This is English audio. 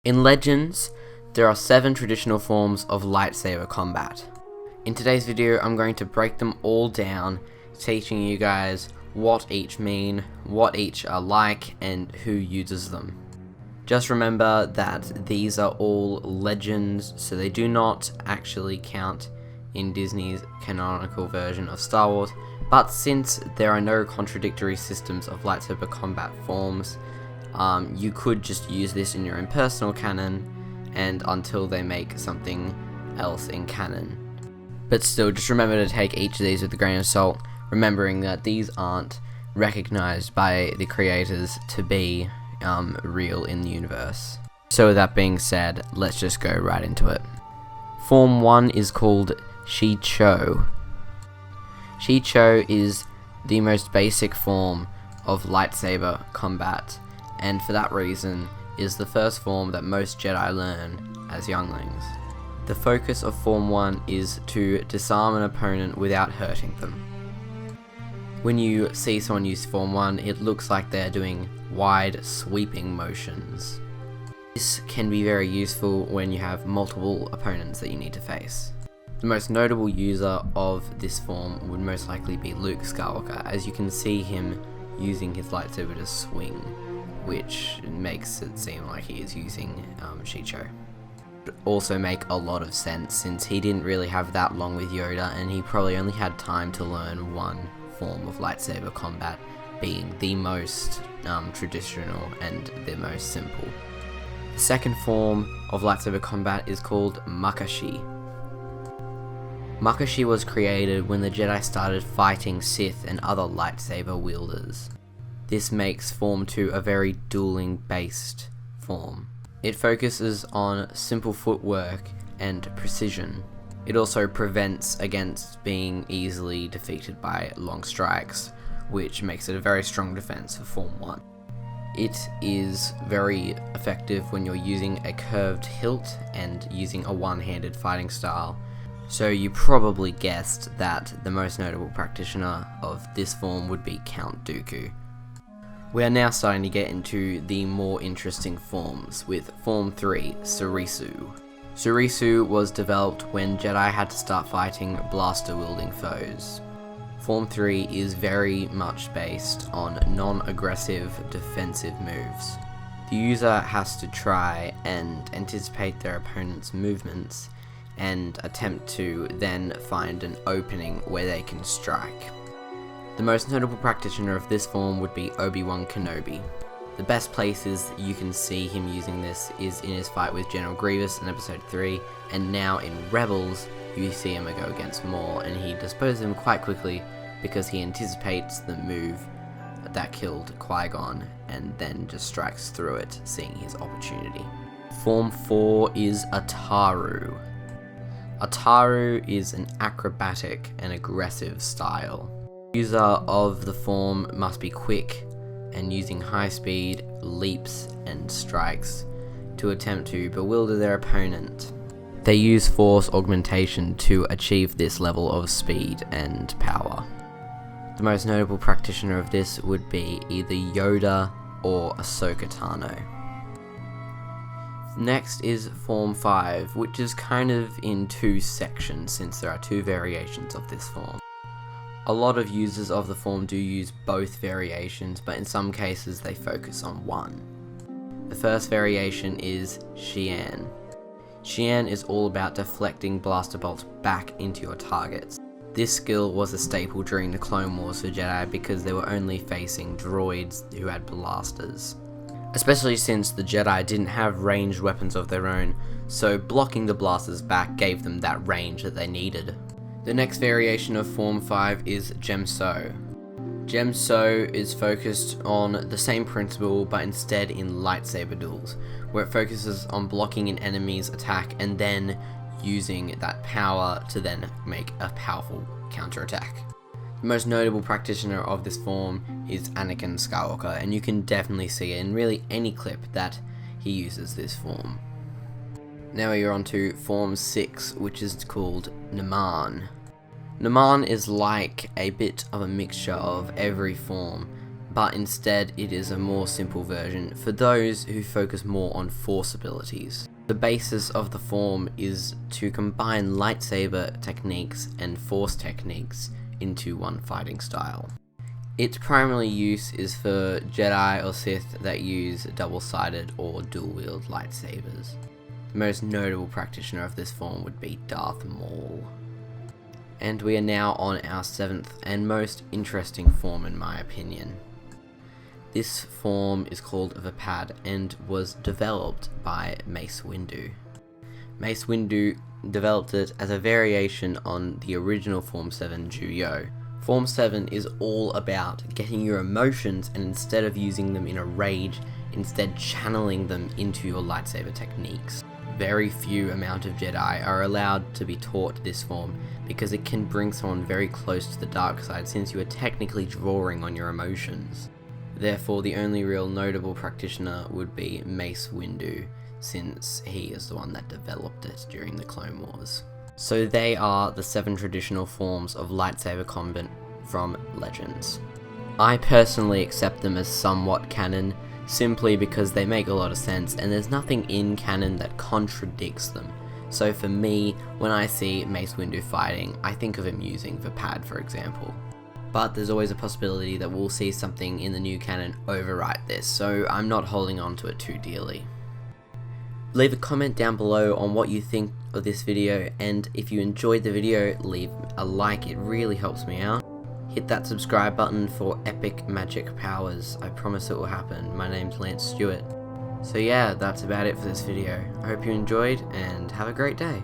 In Legends, there are 7 traditional forms of lightsaber combat. In today's video, I'm going to break them all down, teaching you guys what each mean, what each are like, and who uses them. Just remember that these are all legends, so they do not actually count in Disney's canonical version of Star Wars, but since there are no contradictory systems of lightsaber combat forms, you could just use this in your own personal canon, and until they make something else in canon. But still, just remember to take each of these with a grain of salt, remembering that these aren't recognized by the creators to be real in the universe. So with that being said, let's just go right into it. Form 1 is called Chee-Chaw. Chee-Chaw is the most basic form of lightsaber combat, and for that reason is the first form that most Jedi learn as younglings. The focus of Form 1 is to disarm an opponent without hurting them. When you see someone use Form 1, it looks like they're doing wide, sweeping motions. This can be very useful when you have multiple opponents that you need to face. The most notable user of this form would most likely be Luke Skywalker, as you can see him using his lightsaber to swing, which makes it seem like he is using Chee-Chaw. It also make a lot of sense since he didn't really have that long with Yoda, and he probably only had time to learn one form of lightsaber combat, being the most traditional and the most simple. The second form of lightsaber combat is called Makashi. Makashi was created when the Jedi started fighting Sith and other lightsaber wielders. This makes Form 2 a very dueling based form. It focuses on simple footwork and precision. It also prevents against being easily defeated by long strikes, which makes it a very strong defense for Form 1. It is very effective when you're using a curved hilt and using a one-handed fighting style, so you probably guessed that the most notable practitioner of this form would be Count Dooku. We are now starting to get into the more interesting forms, with Form 3, Surisu. Surisu was developed when Jedi had to start fighting blaster-wielding foes. Form 3 is very much based on non-aggressive defensive moves. The user has to try and anticipate their opponent's movements and attempt to then find an opening where they can strike. The most notable practitioner of this form would be Obi-Wan Kenobi. The best places you can see him using this is in his fight with General Grievous in Episode 3, and now in Rebels you see him go against Maul, and he disposes him quite quickly because he anticipates the move that killed Qui-Gon and then just strikes through it, seeing his opportunity. Form 4 is Ataru. Ataru is an acrobatic and aggressive style. The user of the form must be quick and using high speed, leaps and strikes to attempt to bewilder their opponent. They use force augmentation to achieve this level of speed and power. The most notable practitioner of this would be either Yoda or Ahsoka Tano. Next is Form 5, which is kind of in 2 sections since there are 2 variations of this form. A lot of users of the form do use both variations, but in some cases they focus on one. The first variation is Chien. Chien is all about deflecting blaster bolts back into your targets. This skill was a staple during the Clone Wars for Jedi because they were only facing droids who had blasters. Especially since the Jedi didn't have ranged weapons of their own, so blocking the blasters back gave them that range that they needed. The next variation of Form 5 is Gemso. Gemso is focused on the same principle but instead in lightsaber duels, where it focuses on blocking an enemy's attack and then using that power to then make a powerful counterattack. The most notable practitioner of this form is Anakin Skywalker, and you can definitely see it in really any clip that he uses this form. Now you're on to Form 6, which is called Naman. Naman is like a bit of a mixture of every form, but instead it is a more simple version for those who focus more on force abilities. The basis of the form is to combine lightsaber techniques and force techniques into one fighting style. Its primary use is for Jedi or Sith that use double-sided or dual-wield lightsabers. The most notable practitioner of this form would be Darth Maul. And we are now on our 7th and most interesting form in my opinion. This form is called Vapad and was developed by Mace Windu. Mace Windu developed it as a variation on the original Form 7 Juyo. Form 7 is all about getting your emotions and instead of using them in a rage, instead channeling them into your lightsaber techniques. Very few amount of Jedi are allowed to be taught this form because it can bring someone very close to the dark side since you are technically drawing on your emotions. Therefore, the only real notable practitioner would be Mace Windu, since he is the one that developed it during the Clone Wars. So they are the 7 traditional forms of lightsaber combat from Legends. I personally accept them as somewhat canon, simply because they make a lot of sense and there's nothing in canon that contradicts them. So for me, when I see Mace Windu fighting, I think of him using Vapad, for example. But there's always a possibility that we'll see something in the new canon overwrite this, so I'm not holding on to it too dearly. Leave a comment down below on what you think of this video, and if you enjoyed the video, leave a like, it really helps me out. Hit that subscribe button for epic magic powers, I promise it will happen. My name's Lance Stewart. So yeah, that's about it for this video. I hope you enjoyed, and have a great day.